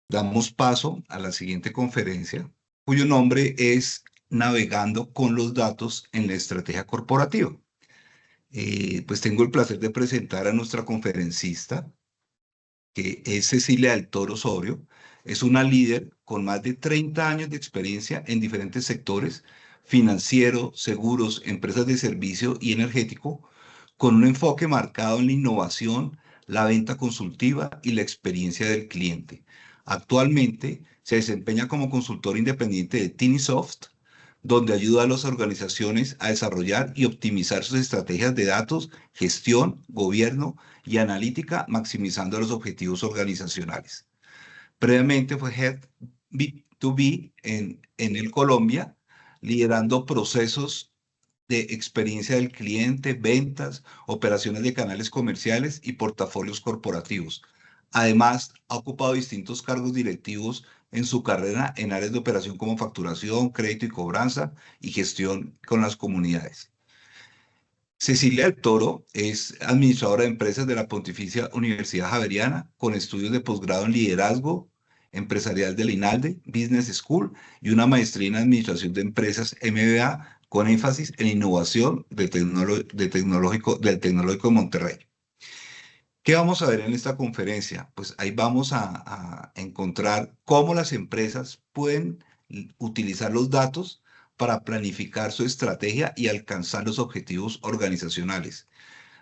Damos paso a la siguiente conferencia, cuyo nombre es Navegando con los datos en la estrategia corporativa. Pues tengo el placer de presentar a nuestra conferencista, que es Cecilia del Toro Osorio. Es una líder con más de 30 años de experiencia en diferentes sectores: financiero, seguros, empresas de servicio y energético, con un enfoque marcado en la innovación, la venta consultiva y la experiencia del cliente. Actualmente se desempeña como consultor independiente de Tinisoft, donde ayuda a las organizaciones a desarrollar y optimizar sus estrategias de datos, gestión, gobierno y analítica, maximizando los objetivos organizacionales. Previamente fue Head B2B en el Colombia, liderando procesos de experiencia del cliente, ventas, operaciones de canales comerciales y portafolios corporativos. Además, ha ocupado distintos cargos directivos en su carrera en áreas de operación como facturación, crédito y cobranza y gestión con las comunidades. Cecilia del Toro es administradora de empresas de la Pontificia Universidad Javeriana, con estudios de posgrado en liderazgo empresarial del INALDE Business School y una maestría en administración de empresas MBA, con énfasis en innovación del Tecnológico de Monterrey. ¿Qué vamos a ver en esta conferencia? Pues ahí vamos a encontrar cómo las empresas pueden utilizar los datos para planificar su estrategia y alcanzar los objetivos organizacionales.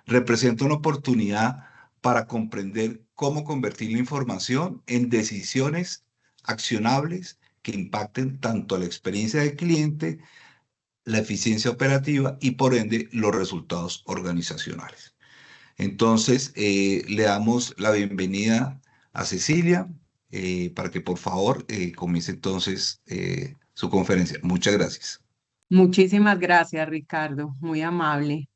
Representa una oportunidad para comprender cómo convertir la información en decisiones accionables que impacten tanto a la experiencia del cliente, la eficiencia operativa y por ende los resultados organizacionales. Entonces, le damos la bienvenida a Cecilia, para que por favor comience entonces su conferencia. Muchas gracias. Muchísimas gracias, Ricardo. Muy amable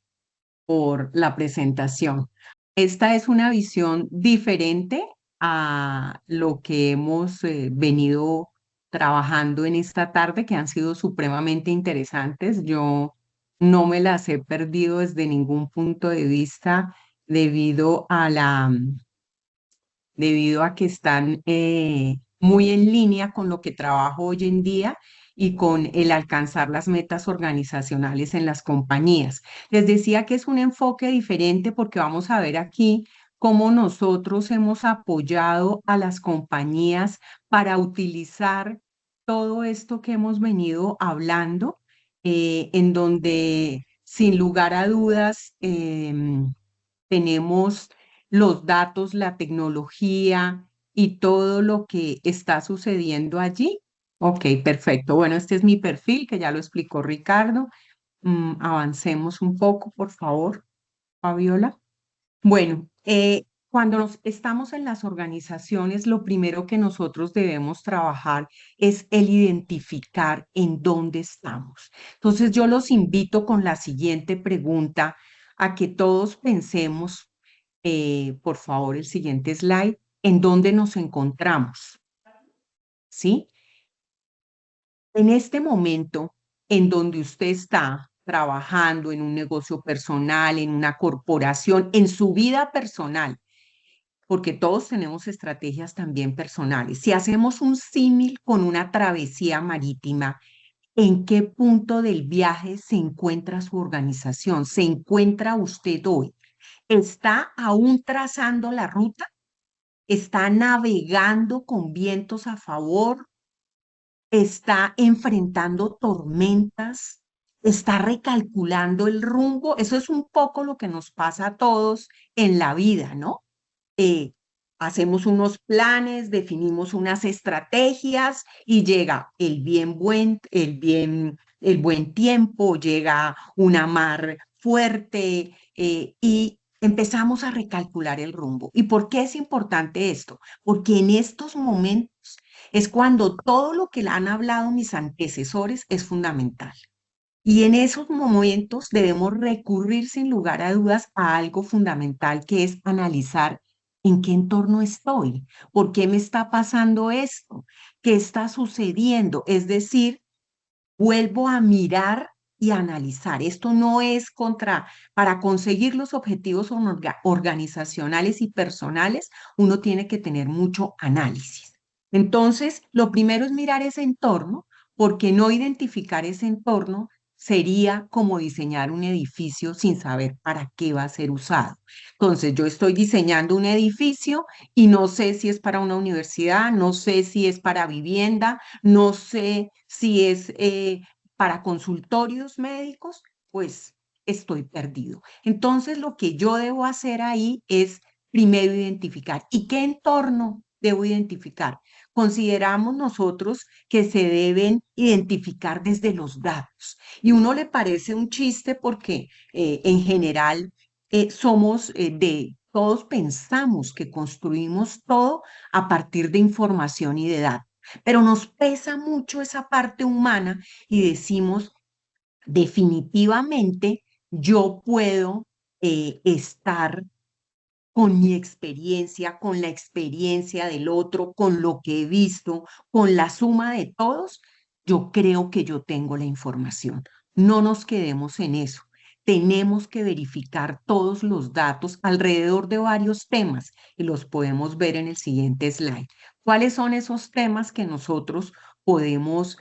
por la presentación. Esta es una visión diferente a lo que hemos venido trabajando en esta tarde, que han sido supremamente interesantes. Yo no me las he perdido desde ningún punto de vista debido a debido a que están muy en línea con lo que trabajo hoy en día y con el alcanzar las metas organizacionales en las compañías. Les decía que es un enfoque diferente porque vamos a ver aquí cómo nosotros hemos apoyado a las compañías para utilizar todo esto que hemos venido hablando, en donde sin lugar a dudas tenemos los datos, la tecnología y todo lo que está sucediendo allí. Ok, perfecto. Bueno, este es mi perfil, que ya lo explicó Ricardo. Avancemos un poco, por favor, Fabiola. Bueno, cuando estamos en las organizaciones, lo primero que nosotros debemos trabajar es el identificar en dónde estamos. Entonces, yo los invito con la siguiente pregunta a que todos pensemos, por favor, el siguiente slide, en dónde nos encontramos, ¿sí? En este momento en donde usted está trabajando en un negocio personal, en una corporación, en su vida personal, porque todos tenemos estrategias también personales. Si hacemos un símil con una travesía marítima, ¿en qué punto del viaje se encuentra su organización? ¿Se encuentra usted hoy? ¿Está aún trazando la ruta? ¿Está navegando con vientos a favor? ¿Está enfrentando tormentas? ¿Está recalculando el rumbo? Eso es un poco lo que nos pasa a todos en la vida, ¿no? eh, Hacemos unos planes, definimos unas estrategias y llega el buen tiempo, llega una mar fuerte, y empezamos a recalcular el rumbo. ¿Y por qué es importante esto? Porque en estos momentos es cuando todo lo que han hablado mis antecesores es fundamental. Y en esos momentos debemos recurrir sin lugar a dudas a algo fundamental, que es analizar en qué entorno estoy, por qué me está pasando esto, qué está sucediendo. Es decir, vuelvo a mirar y analizar. Esto no es para conseguir los objetivos organizacionales y personales, uno tiene que tener mucho análisis. Entonces, lo primero es mirar ese entorno, porque no identificar ese entorno sería como diseñar un edificio sin saber para qué va a ser usado. Entonces, yo estoy diseñando un edificio y no sé si es para una universidad, no sé si es para vivienda, no sé si es para consultorios médicos, pues estoy perdido. Entonces, lo que yo debo hacer ahí es primero identificar. ¿Y qué entorno debo identificar? Consideramos nosotros que se deben identificar desde los datos. Y uno le parece un chiste porque en general todos pensamos que construimos todo a partir de información y de datos. Pero nos pesa mucho esa parte humana y decimos, definitivamente, yo puedo estar con mi experiencia, con la experiencia del otro, con lo que he visto, con la suma de todos, yo creo que yo tengo la información. No nos quedemos en eso. Tenemos que verificar todos los datos alrededor de varios temas y los podemos ver en el siguiente slide. ¿Cuáles son esos temas que nosotros podemos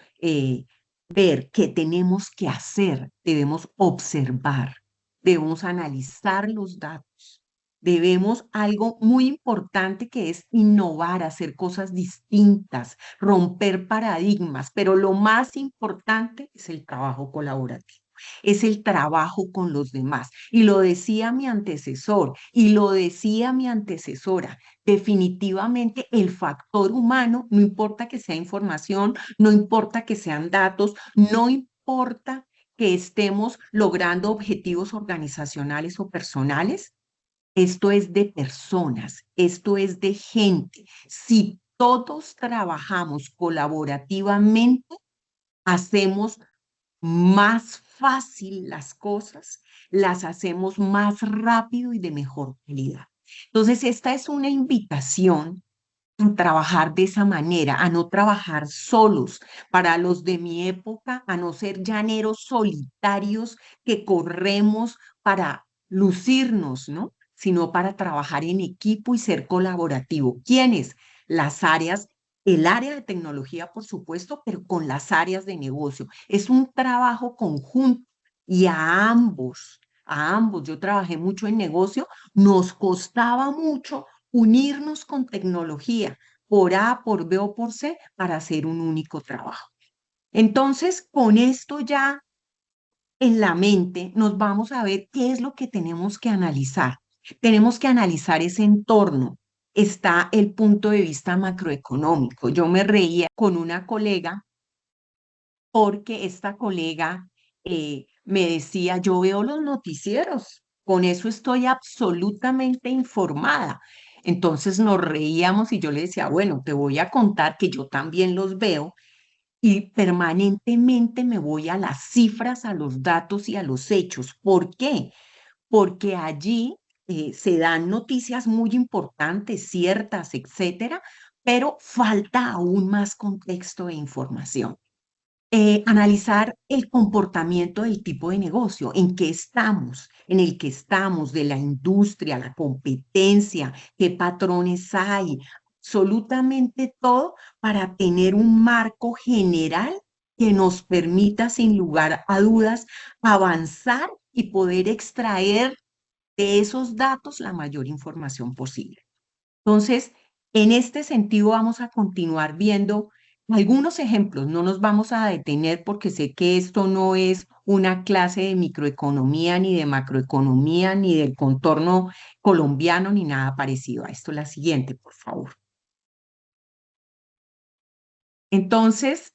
ver que tenemos que hacer? Debemos observar, debemos analizar los datos. Debemos algo muy importante que es innovar, hacer cosas distintas, romper paradigmas, pero lo más importante es el trabajo colaborativo, es el trabajo con los demás. Y lo decía mi antecesor y lo decía mi antecesora, definitivamente el factor humano, no importa que sea información, no importa que sean datos, no importa que estemos logrando objetivos organizacionales o personales, esto es de personas, esto es de gente. Si todos trabajamos colaborativamente, hacemos más fácil las cosas, las hacemos más rápido y de mejor calidad. Entonces, esta es una invitación a trabajar de esa manera, a no trabajar solos. Para los de mi época, a no ser llaneros solitarios que corremos para lucirnos, ¿no? Sino para trabajar en equipo y ser colaborativo. ¿Quiénes? Las áreas, el área de tecnología, por supuesto, pero con las áreas de negocio. Es un trabajo conjunto y a ambos, yo trabajé mucho en negocio, nos costaba mucho unirnos con tecnología por A, por B o por C para hacer un único trabajo. Entonces, con esto ya en la mente, nos vamos a ver qué es lo que tenemos que analizar. Tenemos que analizar ese entorno. Está el punto de vista macroeconómico. Yo me reía con una colega porque esta colega me decía, yo veo los noticieros, con eso estoy absolutamente informada. Entonces nos reíamos y yo le decía, bueno, te voy a contar que yo también los veo y permanentemente me voy a las cifras, a los datos y a los hechos. ¿Por qué? Porque allí se dan noticias muy importantes, ciertas, etcétera, pero falta aún más contexto e información. Analizar el comportamiento del tipo de negocio, en qué estamos, en el que estamos, de la industria, la competencia, qué patrones hay, absolutamente todo para tener un marco general que nos permita, sin lugar a dudas, avanzar y poder extraer de esos datos la mayor información posible. Entonces, en este sentido, vamos a continuar viendo algunos ejemplos. No nos vamos a detener porque sé que esto no es una clase de microeconomía, ni de macroeconomía, ni del contorno colombiano, ni nada parecido a esto. La siguiente, por favor. Entonces,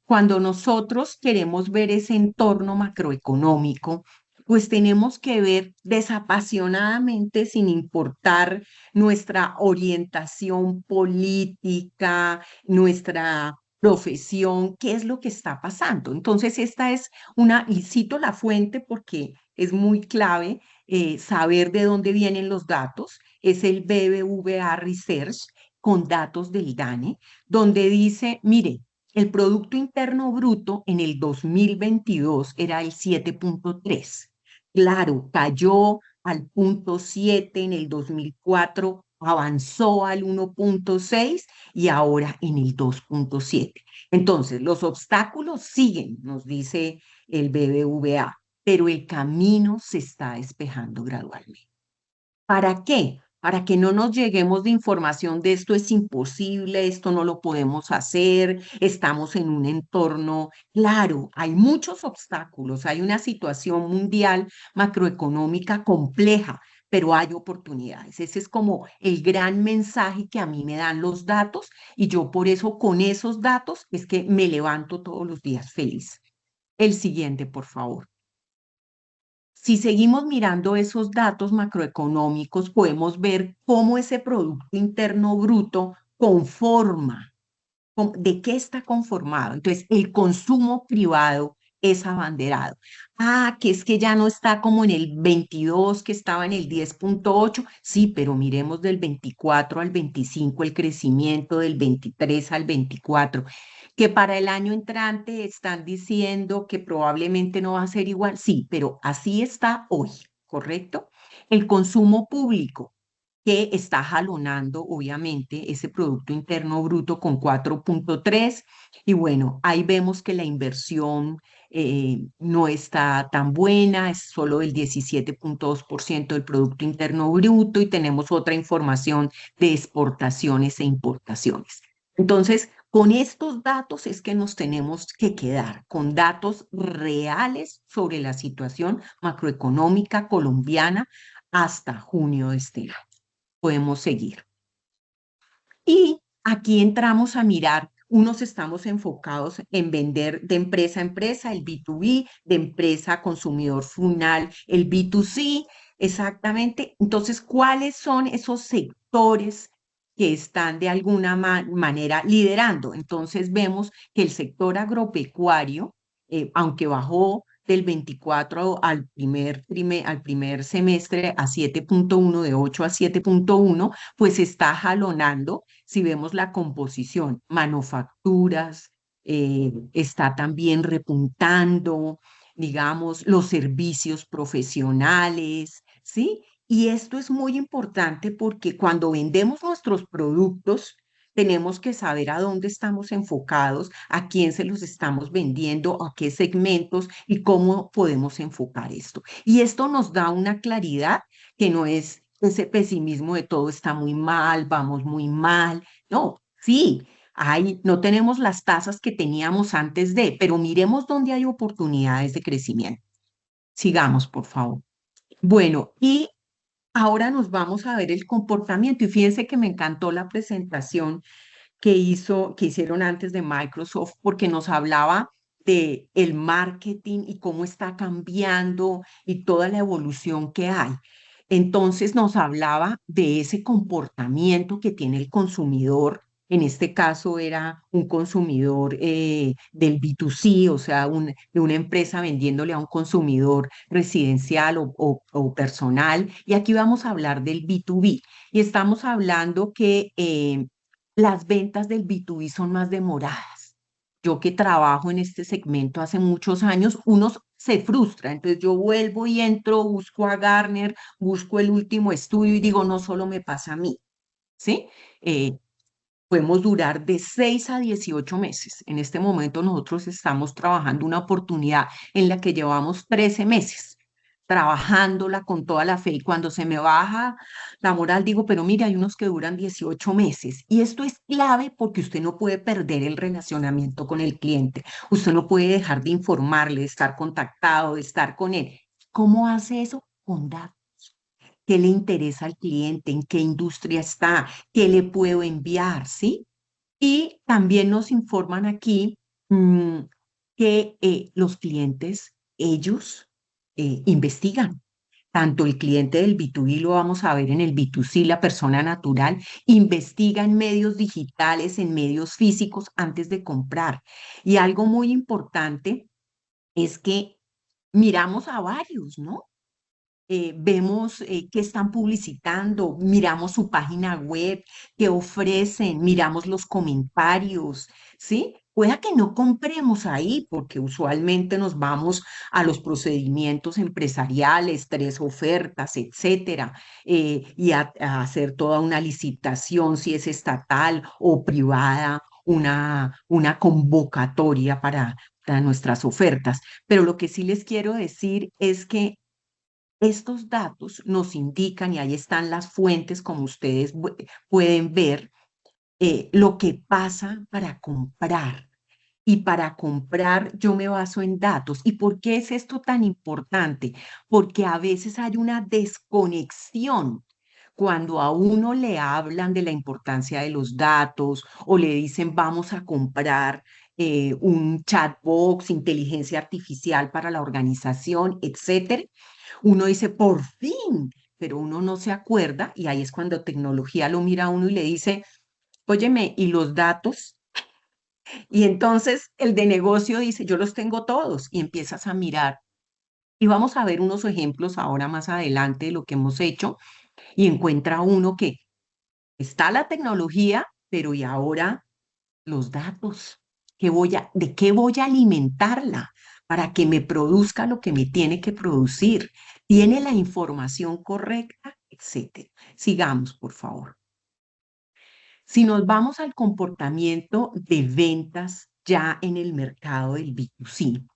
cuando nosotros queremos ver ese entorno macroeconómico, pues tenemos que ver desapasionadamente, sin importar nuestra orientación política, nuestra profesión, qué es lo que está pasando. Entonces, esta es y cito la fuente porque es muy clave saber de dónde vienen los datos, es el BBVA Research con datos del DANE donde dice, mire, el Producto Interno Bruto en el 2022 era el 7,3. Claro, cayó al 0,7 en el 2004, avanzó al 1.6 y ahora en el 2.7. Entonces, los obstáculos siguen, nos dice el BBVA, pero el camino se está despejando gradualmente. ¿Para qué? Para que no nos lleguemos de información de esto es imposible, esto no lo podemos hacer, estamos en un entorno, claro, hay muchos obstáculos, hay una situación mundial macroeconómica compleja, pero hay oportunidades. Ese es como el gran mensaje que a mí me dan los datos y yo por eso con esos datos es que me levanto todos los días feliz. El siguiente, por favor. Si seguimos mirando esos datos macroeconómicos, podemos ver cómo ese Producto Interno Bruto conforma, de qué está conformado. Entonces, el consumo privado es abanderado. Ah, que es que ya no está como en el 22, que estaba en el 10.8. Sí, pero miremos del 24 al 25 el crecimiento, del 23 al 24 que para el año entrante están diciendo que probablemente no va a ser igual. Sí, pero así está hoy, ¿correcto? El consumo público, que está jalonando, obviamente, ese Producto Interno Bruto con 4.3. Y bueno, ahí vemos que la inversión no está tan buena, es solo el 17.2% del Producto Interno Bruto y tenemos otra información de exportaciones e importaciones. Entonces, con estos datos es que nos tenemos que quedar, con datos reales sobre la situación macroeconómica colombiana hasta junio de este año. Podemos seguir. Y aquí entramos a mirar, unos estamos enfocados en vender de empresa a empresa, el B2B, de empresa a consumidor final, el B2C, exactamente. Entonces, ¿cuáles son esos sectores que están de alguna manera liderando? Entonces, vemos que el sector agropecuario, aunque bajó del 24 al primer semestre a 7.1, de 8 a 7.1, pues está jalonando, si vemos la composición, manufacturas, está también repuntando, digamos, los servicios profesionales, ¿sí? Y esto es muy importante porque cuando vendemos nuestros productos, tenemos que saber a dónde estamos enfocados, a quién se los estamos vendiendo, a qué segmentos y cómo podemos enfocar esto. Y esto nos da una claridad que no es ese pesimismo de todo está muy mal, vamos muy mal. No, sí, no tenemos las tasas que teníamos antes de, pero miremos dónde hay oportunidades de crecimiento. Sigamos, por favor. Bueno, y ahora nos vamos a ver el comportamiento. Y fíjense que me encantó la presentación que hicieron antes de Microsoft, porque nos hablaba de el marketing y cómo está cambiando y toda la evolución que hay. Entonces nos hablaba de ese comportamiento que tiene el consumidor. En este caso era un consumidor del B2C, o sea, de una empresa vendiéndole a un consumidor residencial o personal. Y aquí vamos a hablar del B2B. Y estamos hablando que las ventas del B2B son más demoradas. Yo que trabajo en este segmento hace muchos años, uno se frustra. Entonces yo vuelvo y entro, busco a Gartner, busco el último estudio y digo, no solo me pasa a mí, ¿sí? Eh, Podemos durar de 6 a 18 meses. En este momento nosotros estamos trabajando una oportunidad en la que llevamos 13 meses trabajándola con toda la fe y cuando se me baja la moral digo, pero mire, hay unos que duran 18 meses y esto es clave porque usted no puede perder el relacionamiento con el cliente, usted no puede dejar de informarle, de estar contactado, de estar con él. ¿Cómo hace eso? Con datos. ¿Qué le interesa al cliente? ¿En qué industria está? ¿Qué le puedo enviar? ¿Sí? Y también nos informan aquí mm, que los clientes, ellos investigan. Tanto el cliente del B2B lo vamos a ver en el B2C, la persona natural, investiga en medios digitales, en medios físicos antes de comprar. Y algo muy importante es que miramos a varios, ¿no? Vemos qué están publicitando, miramos su página web, qué ofrecen, miramos los comentarios, ¿sí? Pueda que no compremos ahí porque usualmente nos vamos a los procedimientos empresariales, tres ofertas, etcétera, y a hacer toda una licitación, si es estatal o privada, una convocatoria para nuestras ofertas. Pero lo que sí les quiero decir es que estos datos nos indican, y ahí están las fuentes, como ustedes pueden ver, lo que pasa para comprar. Y para comprar yo me baso en datos. ¿Y por qué es esto tan importante? Porque a veces hay una desconexión cuando a uno le hablan de la importancia de los datos o le dicen vamos a comprar un chatbox, inteligencia artificial para la organización, etcétera. Uno dice, por fin, pero uno no se acuerda y ahí es cuando tecnología lo mira a uno y le dice, óyeme, ¿y los datos? Y entonces el de negocio dice, yo los tengo todos y empiezas a mirar. Y vamos a ver unos ejemplos ahora más adelante de lo que hemos hecho y encuentra uno que está la tecnología, pero ¿y ahora los datos? ¿De qué voy a alimentarla para que me produzca lo que me tiene que producir? ¿Tiene la información correcta? Etcétera. Sigamos, por favor. Si nos vamos al comportamiento de ventas ya en el mercado del B2C,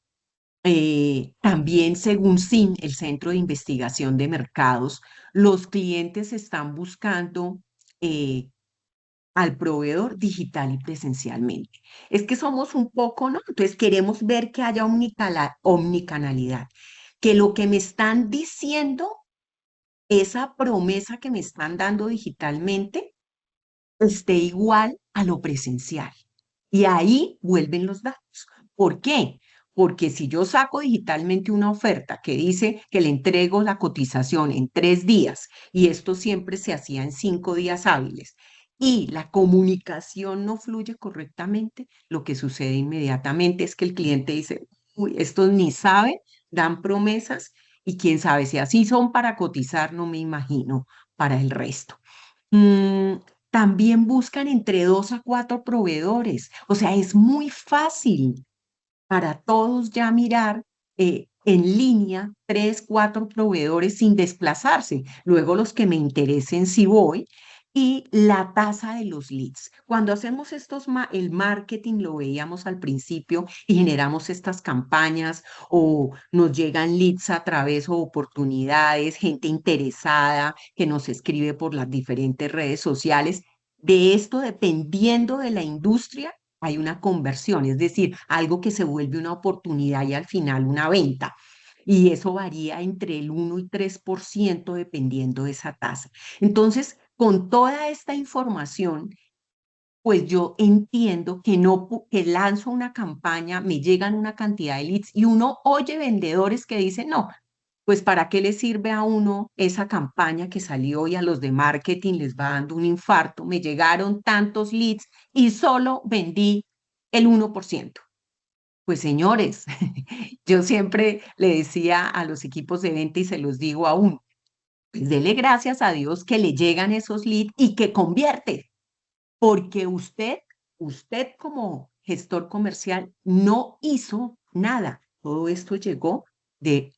también según SIM, el Centro de Investigación de Mercados, los clientes están buscando eh, al proveedor digital y presencialmente. Es que somos un poco, ¿no? Entonces queremos ver que haya omnicanalidad, que lo que me están diciendo, esa promesa que me están dando digitalmente, esté igual a lo presencial. Y ahí vuelven los datos. ¿Por qué? Porque si yo saco digitalmente una oferta que dice que le entrego la cotización en 3 días y esto siempre se hacía en 5 días hábiles y la comunicación no fluye correctamente, lo que sucede inmediatamente es que el cliente dice, uy, estos ni saben, dan promesas y quién sabe si así son para cotizar, no me imagino para el resto. Mm, también buscan entre 2 a 4 proveedores. O sea, es muy fácil para todos ya mirar en línea 3, 4 proveedores sin desplazarse. Luego los que me interesen si voy. Y la tasa de los leads. Cuando hacemos el marketing lo veíamos al principio y generamos estas campañas o nos llegan leads a través o oportunidades, gente interesada que nos escribe por las diferentes redes sociales. De esto, dependiendo de la industria, hay una conversión, es decir, algo que se vuelve una oportunidad y al final una venta. Y eso varía entre el 1 y 3% dependiendo de esa tasa. Entonces, con toda esta información, pues yo entiendo que no que lanzo una campaña, me llegan una cantidad de leads y uno oye vendedores que dicen, no, pues ¿para qué le sirve a uno esa campaña que salió y a los de marketing les va dando un infarto? Me llegaron tantos leads y solo vendí el 1%. Pues señores, yo siempre le decía a los equipos de venta y se los digo aún, pues dele gracias a Dios que le llegan esos leads y que convierte, porque usted como gestor comercial no hizo nada. Todo esto llegó de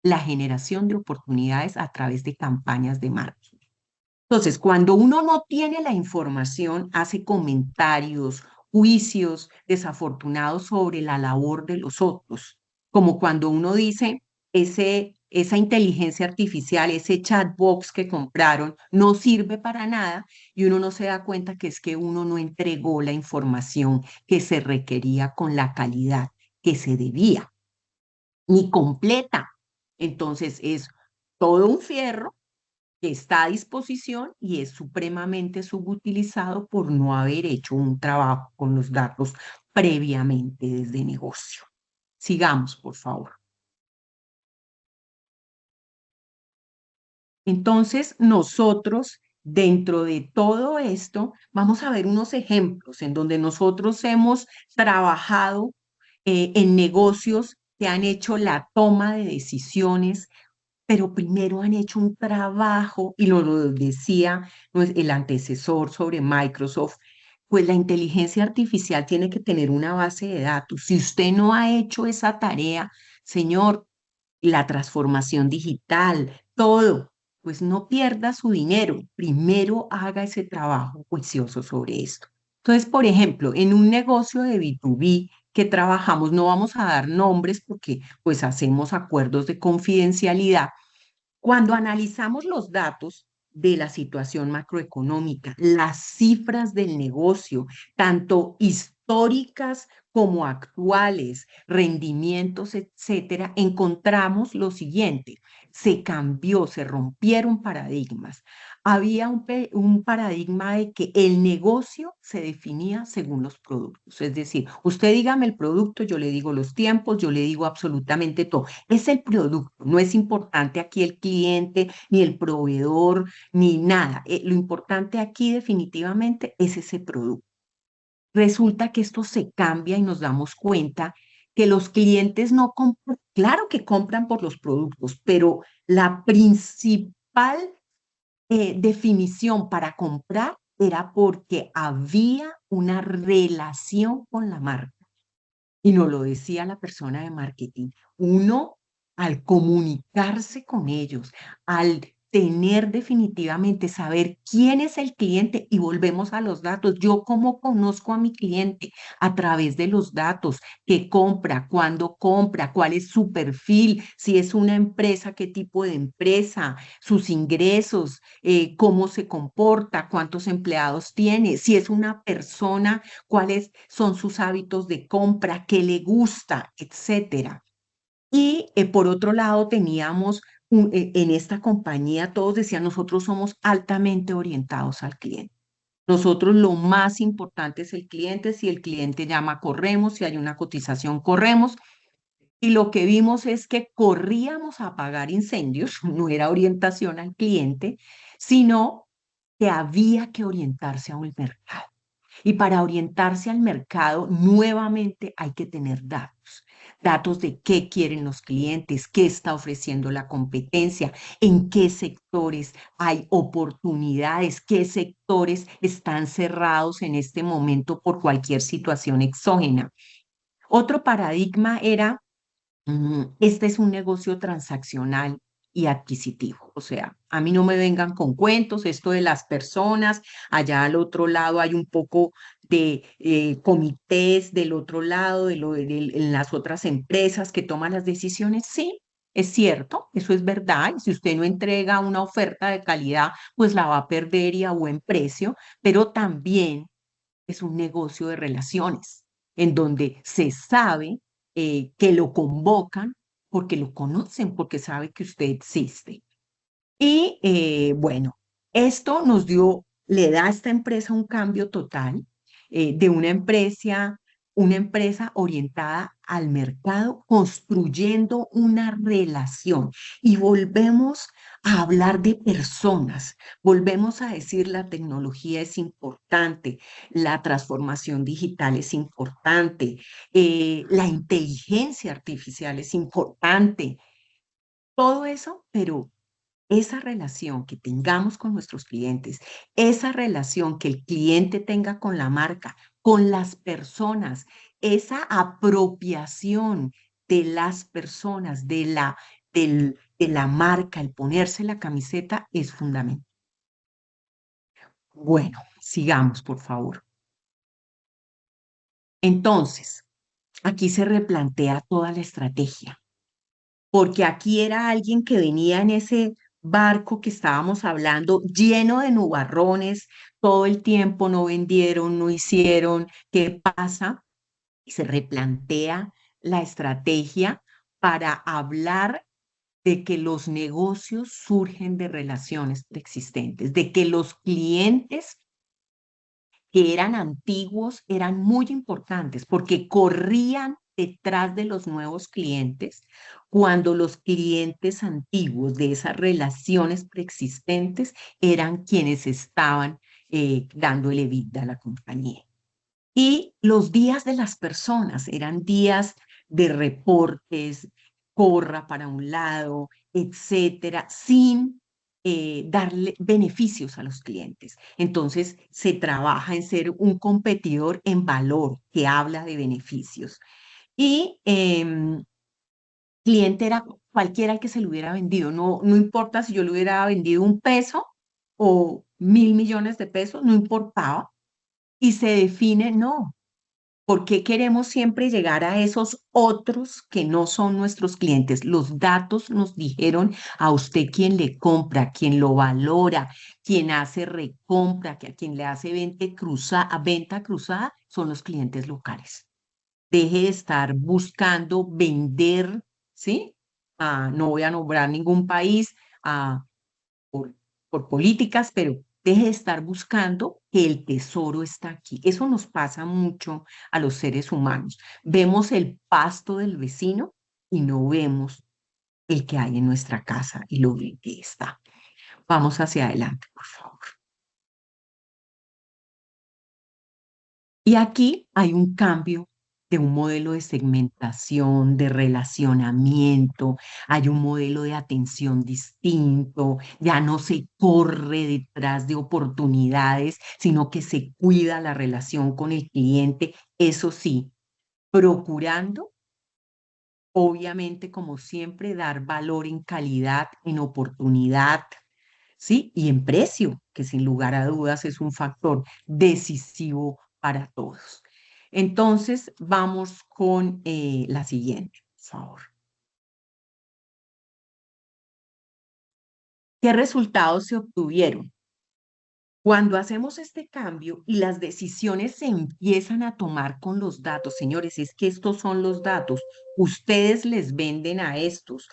la generación de oportunidades a través de campañas de marketing. Entonces, cuando uno no tiene la información, hace comentarios, juicios desafortunados sobre la labor de los otros, como cuando uno dice, esa inteligencia artificial, ese chatbox que compraron, no sirve para nada y uno no se da cuenta que es que uno no entregó la información que se requería con la calidad que se debía, ni completa. Entonces, es todo un fierro que está a disposición y es supremamente subutilizado por no haber hecho un trabajo con los datos previamente desde negocio. Sigamos, por favor. Entonces, nosotros, dentro de todo esto, vamos a ver unos ejemplos en donde nosotros hemos trabajado en negocios que han hecho la toma de decisiones, pero primero han hecho un trabajo, y lo decía el antecesor sobre Microsoft, Pues la inteligencia artificial tiene que tener una base de datos. Si usted no ha hecho esa tarea, señor, la transformación digital, todo, pues no pierda su dinero. Primero haga ese trabajo juicioso sobre esto. Entonces, por ejemplo, en un negocio de B2B que trabajamos, no vamos a dar nombres porque pues hacemos acuerdos de confidencialidad. Cuando analizamos los datos de la situación macroeconómica, las cifras del negocio, tanto históricas como actuales, rendimientos, etcétera, encontramos lo siguiente: se cambió, se rompieron paradigmas. Había un paradigma de que el negocio se definía según los productos. Es decir, usted dígame el producto, yo le digo los tiempos, yo le digo absolutamente todo. Es el producto, no es importante aquí el cliente, ni el proveedor, ni nada. Lo importante aquí definitivamente es ese producto. Resulta que esto se cambia y nos damos cuenta que los clientes no compran, claro que compran por los productos, pero la principal definición para comprar era porque había una relación con la marca. Y nos lo decía la persona de marketing. Uno, al comunicarse con ellos, al tener definitivamente, saber quién es el cliente, y volvemos a los datos. Yo cómo conozco a mi cliente a través de los datos: qué compra, cuándo compra, cuál es su perfil, si es una empresa, qué tipo de empresa, sus ingresos, cómo se comporta, cuántos empleados tiene, si es una persona, cuáles son sus hábitos de compra, qué le gusta, etcétera. Y por otro lado, teníamos en esta compañía, todos decían, nosotros somos altamente orientados al cliente. Nosotros lo más importante es el cliente. Si el cliente llama, corremos. Si hay una cotización, corremos. Y lo que vimos es que corríamos a apagar incendios, no era orientación al cliente, sino que había que orientarse a un mercado. Y para orientarse al mercado, nuevamente hay que tener datos. Datos de qué quieren los clientes, qué está ofreciendo la competencia, en qué sectores hay oportunidades, qué sectores están cerrados en este momento por cualquier situación exógena. Otro paradigma era: este es un negocio transaccional y adquisitivo. O sea, a mí no me vengan con cuentos, esto de las personas, allá al otro lado hay un poco de comités del otro lado, en las otras empresas que toman las decisiones. Sí, es cierto, eso es verdad. Y si usted no entrega una oferta de calidad, pues la va a perder y a buen precio, pero también es un negocio de relaciones, en donde se sabe que lo convocan porque lo conocen, porque sabe que usted existe. Y bueno, esto le da a esta empresa un cambio total, de una empresa orientada al mercado, construyendo una relación. Y volvemos a hablar de personas, volvemos a decir la tecnología es importante, la transformación digital es importante, la inteligencia artificial es importante, todo eso, pero esa relación que tengamos con nuestros clientes, esa relación que el cliente tenga con la marca, con las personas, esa apropiación de las personas, de la marca, el ponerse la camiseta es fundamental. Bueno, sigamos, por favor. Entonces, aquí se replantea toda la estrategia, porque aquí era alguien que venía en ese barco que estábamos hablando, lleno de nubarrones, todo el tiempo no vendieron, no hicieron, ¿qué pasa? Y se replantea la estrategia para hablar de que los negocios surgen de relaciones preexistentes, de que los clientes que eran antiguos eran muy importantes porque corrían detrás de los nuevos clientes cuando los clientes antiguos de esas relaciones preexistentes eran quienes estaban dándole vida a la compañía. Y los días de las personas eran días de reportes, corra para un lado, etcétera, sin darle beneficios a los clientes. Entonces, se trabaja en ser un competidor en valor que habla de beneficios. Y cliente era cualquiera al que se le hubiera vendido. No, no importa si yo le hubiera vendido 1 peso o 1.000 millones de pesos, no importaba. Y se define, no. ¿Por qué queremos siempre llegar a esos otros que no son nuestros clientes? Los datos nos dijeron a usted quién le compra, quién lo valora, quién hace recompra, que a quien le hace venta cruzada son los clientes locales. Deje de estar buscando vender, ¿sí? No voy a nombrar ningún país, ah, por, por políticas, pero deje de estar buscando que el tesoro está aquí. Eso nos pasa mucho a los seres humanos. Vemos el pasto del vecino y no vemos el que hay en nuestra casa y lo bien que está. Vamos hacia adelante, por favor. Y aquí hay un cambio de un modelo de segmentación, de relacionamiento, hay un modelo de atención distinto, ya no se corre detrás de oportunidades, sino que se cuida la relación con el cliente, eso sí, procurando, obviamente, como siempre, dar valor en calidad, en oportunidad, ¿sí? Y en precio, que sin lugar a dudas es un factor decisivo para todos. Entonces, vamos con la siguiente, por favor. ¿Qué resultados se obtuvieron? Cuando hacemos este cambio y las decisiones se empiezan a tomar con los datos, señores, es que estos son los datos, ustedes les venden a estos,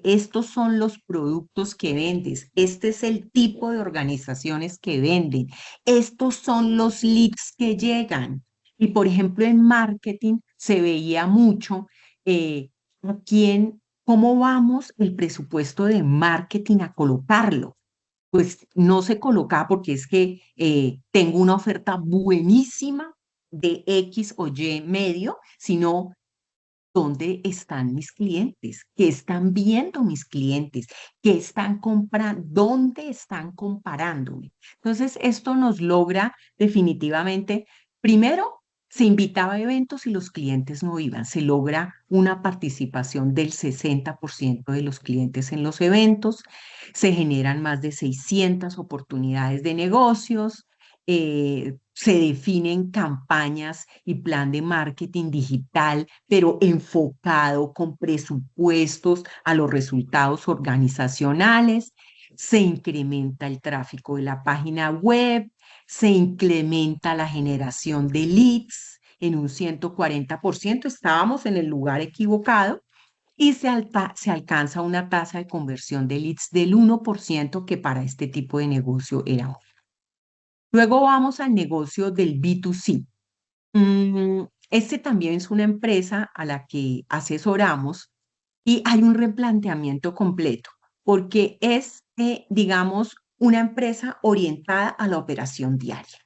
estos son los productos que vendes, este es el tipo de organizaciones que venden, estos son los leads que llegan. Y por ejemplo, en marketing se veía mucho a quién, cómo vamos el presupuesto de marketing a colocarlo, pues no se colocaba porque es que tengo una oferta buenísima de X o Y medio, sino dónde están mis clientes, qué están viendo mis clientes, qué están comprando, dónde están comparándome. Entonces, esto nos logra definitivamente, primero, se invitaba a eventos y los clientes no iban. Se logra una participación del 60% de los clientes en los eventos, se generan más de 600 oportunidades de negocios, se definen campañas y plan de marketing digital, pero enfocado con presupuestos a los resultados organizacionales, se incrementa el tráfico de la página web, se incrementa la generación de leads en un 140%, estábamos en el lugar equivocado, y se alcanza una tasa de conversión de leads del 1% que para este tipo de negocio era. Luego vamos al negocio del B2C. Este también es una empresa a la que asesoramos y hay un replanteamiento completo porque es, digamos, una empresa orientada a la operación diaria.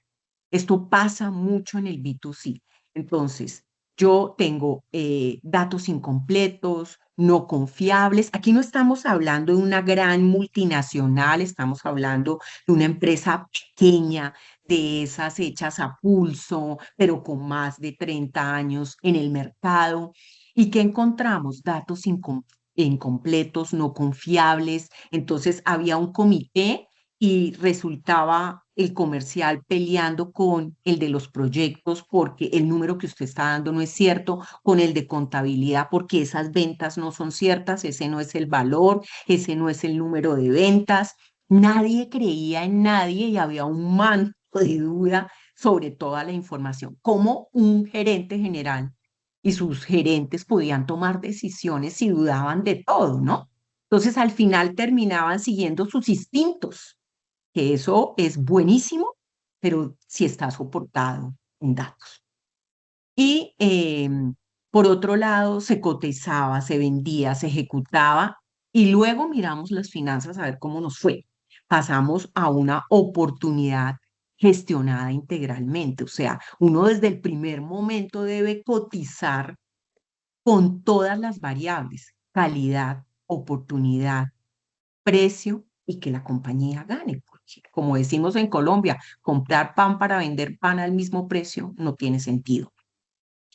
Esto pasa mucho en el B2C. Entonces, yo tengo datos incompletos, no confiables. Aquí no estamos hablando de una gran multinacional, estamos hablando de una empresa pequeña, de esas hechas a pulso, pero con más de 30 años en el mercado. ¿Y qué encontramos? Datos incompletos, no confiables. Entonces, había un comité y resultaba el comercial peleando con el de los proyectos porque el número que usted está dando no es cierto, con el de contabilidad porque esas ventas no son ciertas, ese no es el valor, ese no es el número de ventas. Nadie creía en nadie y había un manto de duda sobre toda la información. ¿Cómo un gerente general y sus gerentes podían tomar decisiones si dudaban de todo, no? Entonces, al final terminaban siguiendo sus instintos, que eso es buenísimo, pero si está soportado en datos. Y por otro lado, se cotizaba, se vendía, se ejecutaba y luego miramos las finanzas a ver cómo nos fue. Pasamos a una oportunidad gestionada integralmente, o sea, uno desde el primer momento debe cotizar con todas las variables, calidad, oportunidad, precio y que la compañía gane. Porque, como decimos en Colombia, comprar pan para vender pan al mismo precio no tiene sentido.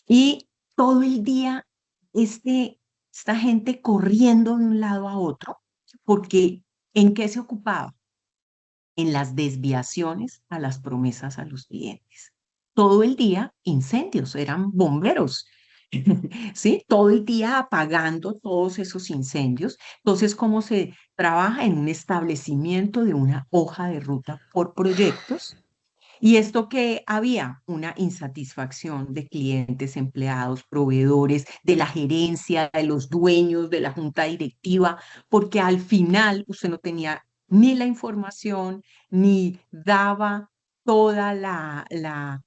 Y todo el día esta gente corriendo de un lado a otro, porque ¿en qué se ocupaba? En las desviaciones a las promesas a los clientes. Todo el día incendios, eran bomberos, ¿sí? Todo el día apagando todos esos incendios. Entonces, ¿cómo se trabaja? En un establecimiento de una hoja de ruta por proyectos. Y esto que había una insatisfacción de clientes, empleados, proveedores, de la gerencia, de los dueños, de la junta directiva, porque al final usted no tenía ni la información, ni daba toda la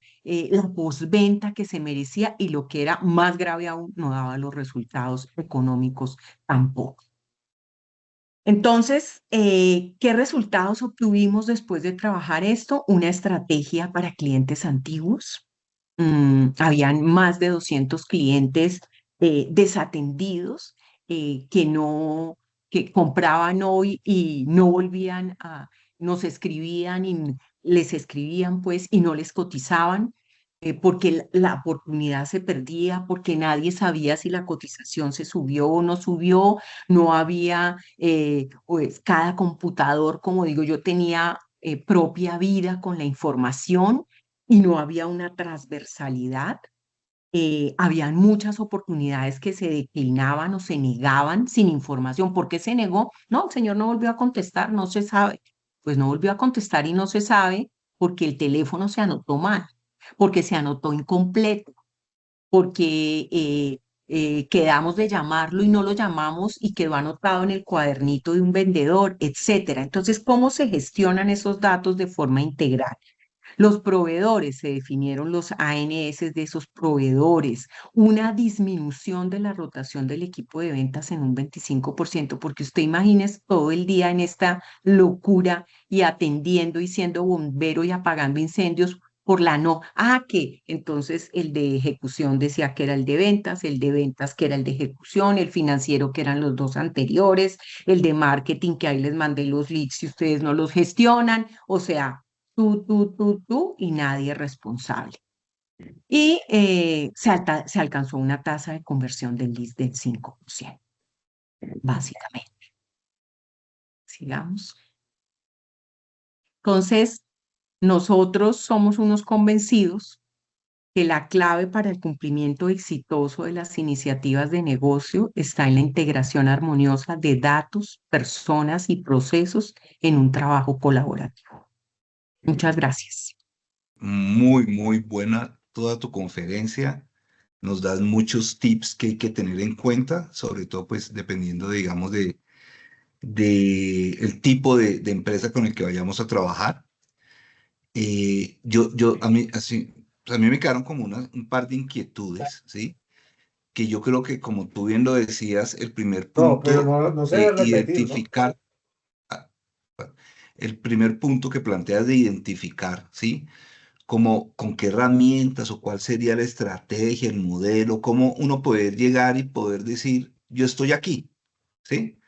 postventa que se merecía y lo que era más grave aún, no daba los resultados económicos tampoco. Entonces, ¿qué resultados obtuvimos después de trabajar esto? Una estrategia para clientes antiguos. Habían más de 200 clientes desatendidos que compraban hoy y no volvían nos escribían y les escribían pues y no les cotizaban. Porque la oportunidad se perdía, porque nadie sabía si la cotización se subió o no subió, no había, pues cada computador, como digo, yo tenía propia vida con la información y no había una transversalidad. Habían muchas oportunidades que se declinaban o se negaban sin información. ¿Por qué se negó? No, el señor no volvió a contestar, no se sabe. Pues no volvió a contestar y no se sabe porque el teléfono se anotó mal, porque se anotó incompleto, porque quedamos de llamarlo y no lo llamamos y quedó anotado en el cuadernito de un vendedor, etcétera. Entonces, ¿cómo se gestionan esos datos de forma integral? Los proveedores, se definieron los ANS de esos proveedores, una disminución de la rotación del equipo de ventas en un 25%, porque usted imagínese todo el día en esta locura y atendiendo y siendo bombero y apagando incendios por la no. Que entonces el de ejecución decía que era el de ventas, el de ventas que era el de ejecución, el financiero que eran los dos anteriores, el de marketing que ahí les mandé los leads si ustedes no los gestionan, o sea, tú y nadie responsable. Y se alcanzó una tasa de conversión del lead del 5%, básicamente. Sigamos. Entonces, nosotros somos unos convencidos que la clave para el cumplimiento exitoso de las iniciativas de negocio está en la integración armoniosa de datos, personas y procesos en un trabajo colaborativo. Muchas gracias. Muy, muy buena toda tu conferencia. Nos das muchos tips que hay que tener en cuenta, sobre todo pues dependiendo, digamos, de el tipo de empresa con el que vayamos a trabajar. A mí, así, pues, a mí me quedaron como un par de inquietudes, ¿sí? Que yo creo que, como tú bien lo decías, el primer No, pero punto, no se debe repetir, ¿no? identificar, ah, el primer punto que planteas de identificar, ¿sí? Como con qué herramientas o cuál sería la estrategia, el modelo, cómo uno poder llegar y poder decir, yo estoy aquí, ¿sí?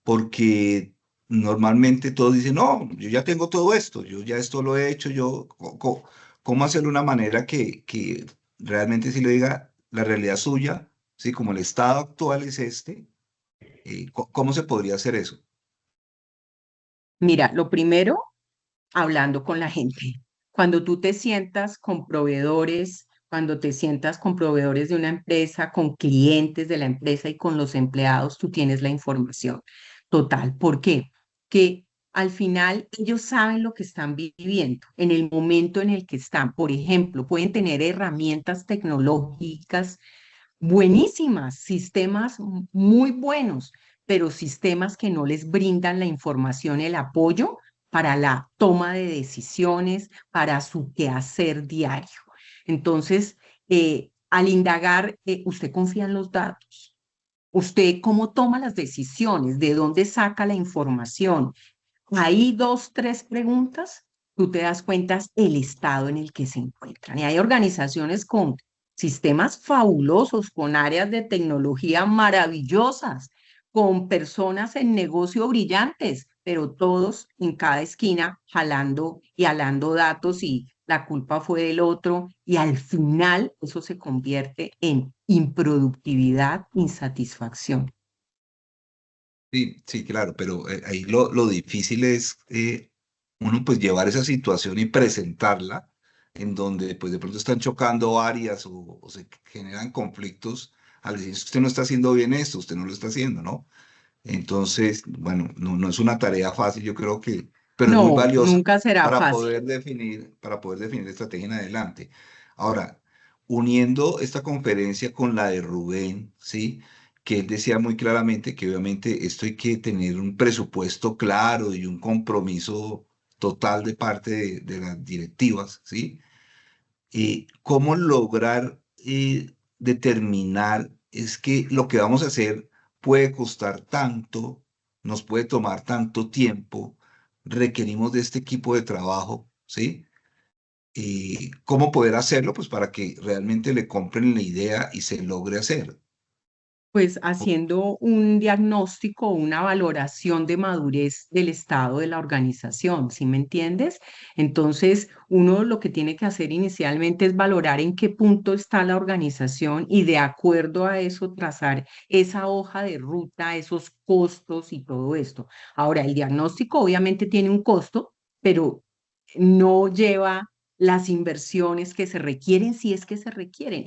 Porque normalmente todos dicen, no, yo ya tengo todo esto, yo ya esto lo he hecho, ¿cómo hacerlo de una manera que realmente sí le diga la realidad suya, ¿sí? Como el estado actual es este, ¿cómo se podría hacer eso? Mira, lo primero, hablando con la gente. Cuando tú te sientas con proveedores, cuando te sientas con proveedores de una empresa, con clientes de la empresa y con los empleados, tú tienes la información total. ¿Por qué? Que al final ellos saben lo que están viviendo en el momento en el que están. Por ejemplo, pueden tener herramientas tecnológicas buenísimas, sistemas muy buenos, pero sistemas que no les brindan la información, el apoyo para la toma de decisiones, para su quehacer diario. Entonces, al indagar, ¿usted confía en los datos? ¿Usted cómo toma las decisiones? ¿De dónde saca la información? Ahí dos, tres preguntas, tú te das cuenta el estado en el que se encuentran. Y hay organizaciones con sistemas fabulosos, con áreas de tecnología maravillosas, con personas en negocio brillantes, pero todos en cada esquina jalando y jalando datos y la culpa fue del otro y al final eso se convierte en improductividad, insatisfacción. Sí, sí, claro, pero ahí lo difícil es uno pues llevar esa situación y presentarla en donde pues de pronto están chocando áreas o se generan conflictos al decir usted no está haciendo bien esto, usted no lo está haciendo, ¿no? Entonces, bueno, no es una tarea fácil, yo creo que, pero es muy No, valiosa nunca será fácil. para poder definir la estrategia en adelante. Ahora, uniendo esta conferencia con la de Rubén, ¿sí? Que él decía muy claramente que obviamente esto hay que tener un presupuesto claro y un compromiso total de parte de las directivas, ¿sí? ¿Cómo lograr determinar es que lo que vamos a hacer puede costar tanto, nos puede tomar tanto tiempo, requerimos de este equipo de trabajo, ¿sí? ¿Y cómo poder hacerlo? Pues para que realmente le compren la idea y se logre hacer. Pues haciendo un diagnóstico, una valoración de madurez del estado de la organización, ¿sí me entiendes? Entonces, uno lo que tiene que hacer inicialmente es valorar en qué punto está la organización y de acuerdo a eso trazar esa hoja de ruta, esos costos y todo esto. Ahora, el diagnóstico obviamente tiene un costo, pero no lleva las inversiones que se requieren si es que se requieren.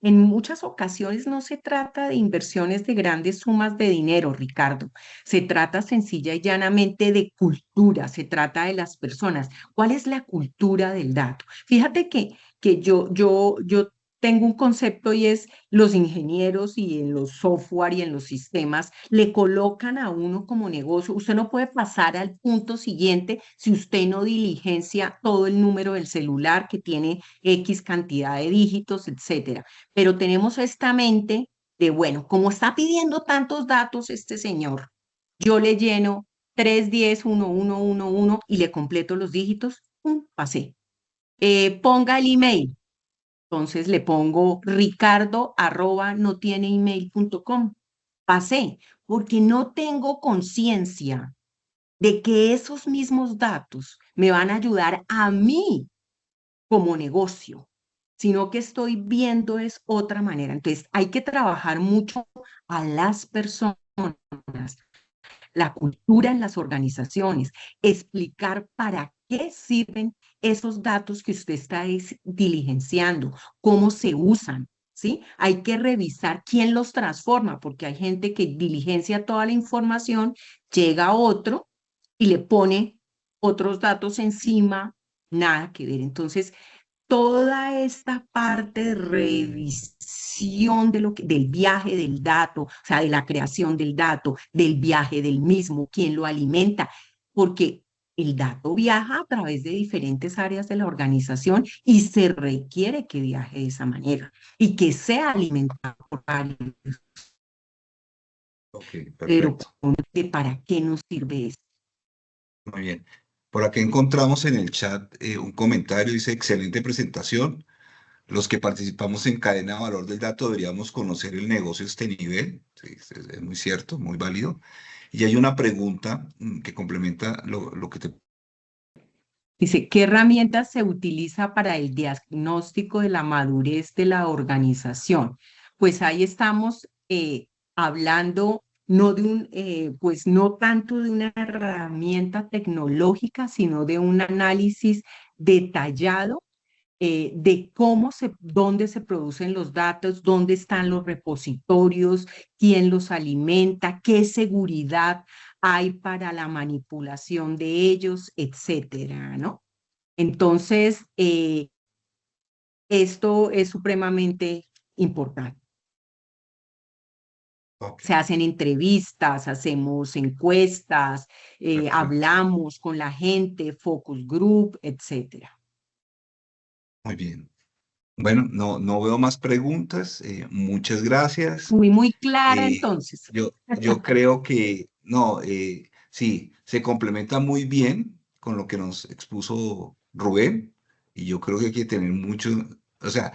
En muchas ocasiones no se trata de inversiones de grandes sumas de dinero, Ricardo. Se trata sencilla y llanamente de cultura, se trata de las personas. ¿Cuál es la cultura del dato? Fíjate que yo tengo un concepto y es los ingenieros y en los software y en los sistemas le colocan a uno como negocio. Usted no puede pasar al punto siguiente si usted no diligencia todo el número del celular que tiene X cantidad de dígitos, etcétera. Pero tenemos esta mente de, bueno, como está pidiendo tantos datos este señor, yo le lleno 310 1111 y le completo los dígitos, ¡pum! Pasé. Ponga el email. Entonces le pongo ricardo@notieneemail.com. Pasé, porque no tengo conciencia de que esos mismos datos me van a ayudar a mí como negocio, sino que estoy viendo es otra manera. Entonces, hay que trabajar mucho a las personas, la cultura en las organizaciones, explicar para qué sirven esos datos que usted está diligenciando, cómo se usan. ¿Sí? Hay que revisar quién los transforma, porque hay gente que diligencia toda la información, llega a otro y le pone otros datos encima, nada que ver. Entonces, toda esta parte de revisión de del viaje del dato, o sea, de la creación del dato, del viaje del mismo, quién lo alimenta, porque el dato viaja a través de diferentes áreas de la organización y se requiere que viaje de esa manera y que sea alimentado por varios. Ok, Pero perfecto. ¿para qué nos sirve eso? Muy bien. Por aquí encontramos en el chat un comentario, dice, excelente presentación. Los que participamos en cadena de valor del dato deberíamos conocer el negocio a este nivel. Sí, es muy cierto, muy válido. Y hay una pregunta que complementa lo que te... Dice, ¿qué herramientas se utiliza para el diagnóstico de la madurez de la organización? Pues ahí estamos hablando no de pues no tanto de una herramienta tecnológica, sino de un análisis detallado de dónde se producen los datos, dónde están los repositorios, quién los alimenta, qué seguridad hay para la manipulación de ellos, etcétera, ¿no? Entonces, esto es supremamente importante. Ok, Se hacen entrevistas, hacemos encuestas, perfecto. hablamos con la gente, focus group, etcétera. Muy bien. Bueno, no veo más preguntas. Muchas gracias. Muy, muy clara Eh, entonces. yo creo que, no, sí, se complementa muy bien con lo que nos expuso Rubén. Y yo creo que hay que tener mucho, o sea,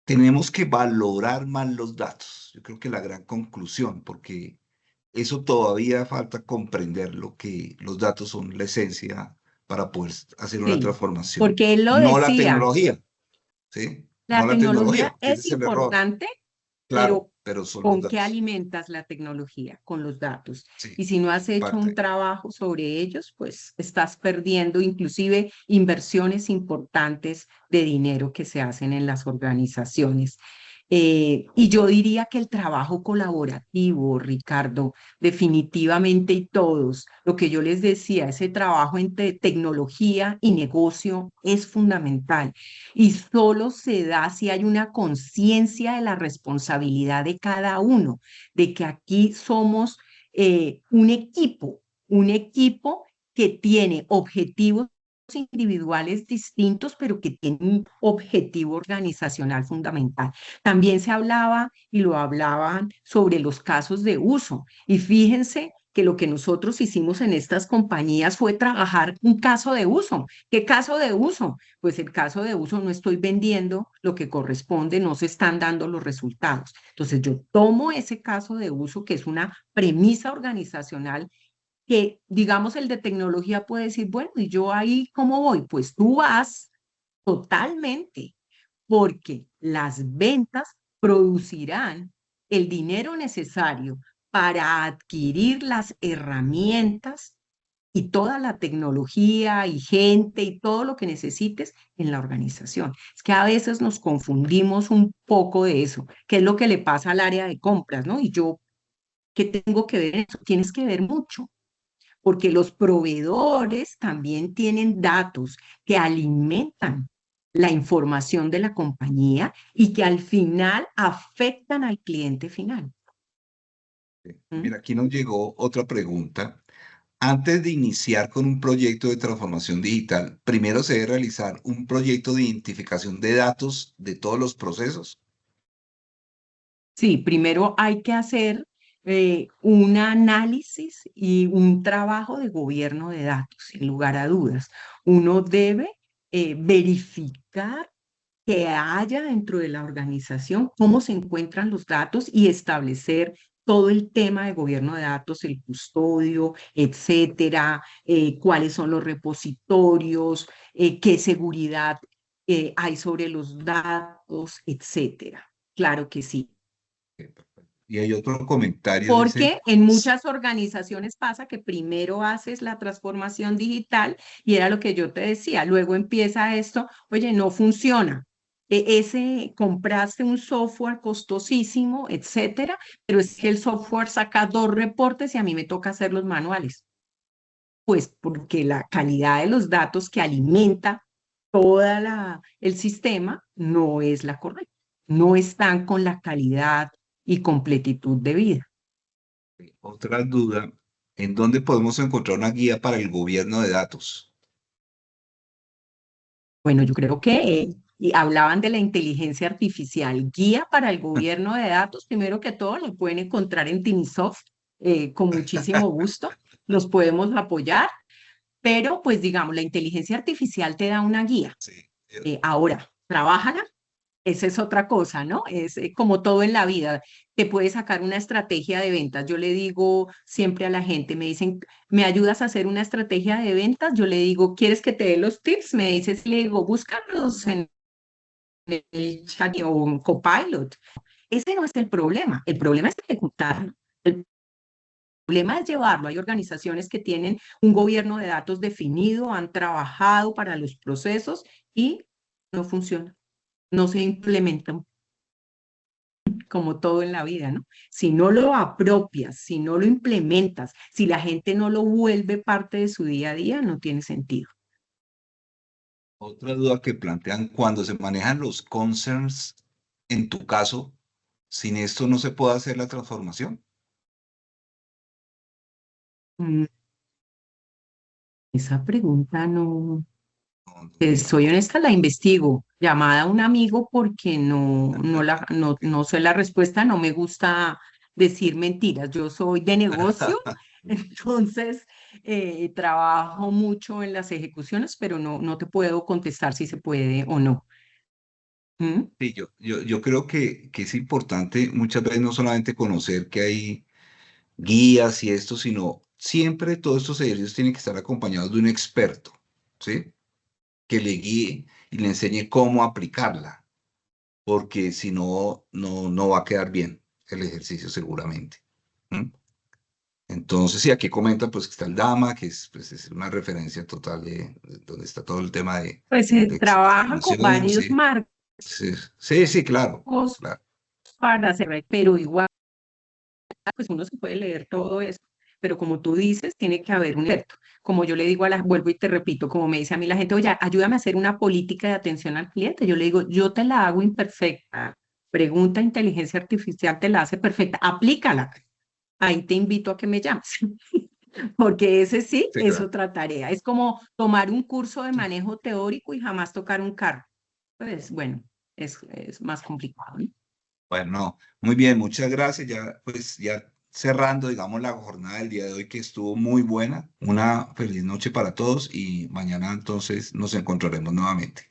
tenemos que valorar más los datos. Yo creo que la gran conclusión, porque eso todavía falta comprender lo que los datos son la esencia para poder hacer una Sí, transformación. porque él lo No la decía, tecnología, ¿sí? No la la tecnología tecnología, que ese es es el error. importante, Claro, pero pero son los ¿con qué datos. alimentas la tecnología? Con los datos. Sí, Y si no has hecho un parte. trabajo sobre ellos, pues estás perdiendo inclusive inversiones importantes de dinero que se hacen en las organizaciones. Y yo diría que el trabajo colaborativo, Ricardo, definitivamente y todos, lo que yo les decía, ese trabajo entre tecnología y negocio es fundamental y solo se da si hay una conciencia de la responsabilidad de cada uno, de que aquí somos un equipo que tiene objetivos individuales distintos, pero que tienen un objetivo organizacional fundamental. También se hablaba y lo hablaban sobre los casos de uso. Y fíjense que lo que nosotros hicimos en estas compañías fue trabajar un caso de uso. ¿Qué caso de uso? Pues el caso de uso no estoy vendiendo lo que corresponde, no se están dando los resultados. Entonces yo tomo ese caso de uso, que es una premisa organizacional, que digamos el de tecnología puede decir, bueno, ¿y yo ahí cómo voy? Pues tú vas totalmente, porque las ventas producirán el dinero necesario para adquirir las herramientas y toda la tecnología y gente y todo lo que necesites en la organización. Es que a veces nos confundimos un poco de eso, que es lo que le pasa al área de compras, ¿no? Y yo, ¿qué tengo que ver en eso? Tienes que ver mucho, porque los proveedores también tienen datos que alimentan la información de la compañía y que al final afectan al cliente final. ¿Mm? Mira, aquí nos llegó otra pregunta. Antes de iniciar con un proyecto de transformación digital, primero se debe realizar un proyecto de identificación de datos de todos los procesos. Sí, primero hay que hacer un análisis y un trabajo de gobierno de datos, sin lugar a dudas. Uno debe verificar que haya dentro de la organización cómo se encuentran los datos y establecer todo el tema de gobierno de datos, el custodio, etcétera, cuáles son los repositorios, qué seguridad hay sobre los datos, etcétera. Claro que sí. Y hay otro comentario, dice, Porque en muchas organizaciones pasa que primero haces la transformación digital y era lo que yo te decía, luego empieza esto, oye, no funciona. Ese compraste un software costosísimo, etcétera, pero es que el software saca dos reportes y a mí me toca hacer los manuales. Pues porque la calidad de los datos que alimenta el sistema no es la correcta, no están con la calidad y completitud de vida. otra duda, ¿en dónde podemos encontrar una guía para el gobierno de datos? Bueno, yo creo que y hablaban de la inteligencia artificial, guía para el gobierno de datos. Primero que todo, lo pueden encontrar en Tinisoft, con muchísimo gusto. Los podemos apoyar, pero pues digamos, la inteligencia artificial te da una guía. Sí. Ahora, trabájala. Esa es otra cosa, ¿no? Es como todo en la vida. Te puede sacar una estrategia de ventas. Yo le digo siempre a la gente, me dicen, ¿me ayudas a hacer una estrategia de ventas? Yo le digo, ¿quieres que te dé los tips? Me dices, le digo, búscalos en el chat o en Copilot. Ese no es el problema es ejecutarlo. El problema es llevarlo. Hay organizaciones que tienen un gobierno de datos definido, han trabajado para los procesos y no funciona, no se implementan, como todo en la vida, ¿no? Si no lo apropias, si no lo implementas, si la gente no lo vuelve parte de su día a día, no tiene sentido. Otra duda que plantean, cuando se manejan los concerns, en tu caso, sin esto no se puede hacer la transformación. Mm, Esa pregunta no, No, soy honesta, la investigo. Llamada a un amigo porque no sé la respuesta, no me gusta decir mentiras. Yo soy de negocio, entonces trabajo mucho en las ejecuciones, pero no te puedo contestar si se puede o no. ¿Mm? Sí, yo creo que es importante muchas veces no solamente conocer que hay guías y esto, sino siempre todos estos ejercicios tienen que estar acompañados de un experto, ¿sí? Que le guíe y le enseñe cómo aplicarla, porque si no, no va a quedar bien el ejercicio seguramente. ¿Mm? Entonces, sí, aquí comenta pues que está el DAMA, que es, pues, es una referencia total de donde está todo el tema Pues se de trabaja con extracción, varios sí, marcos sí, sí, sí, claro, claro, para hacer, pero igual, pues uno se puede leer todo eso, pero como tú dices, tiene que haber un experto. Como yo le digo a la, vuelvo y te repito, como me dice a mí la gente, oye, ayúdame a hacer una política de atención al cliente. Yo le digo, yo te la hago imperfecta. Pregunta, inteligencia artificial te la hace perfecta, aplícala. Ahí te invito a que me llames, porque ese sí sí, es claro. otra tarea. Es como tomar un curso de manejo teórico y jamás tocar un carro. Pues bueno, es más complicado, ¿no? Bueno, no, muy bien, muchas gracias. Ya, pues, ya cerrando, digamos, la jornada del día de hoy que estuvo muy buena. Una feliz noche para todos y mañana entonces nos encontraremos nuevamente.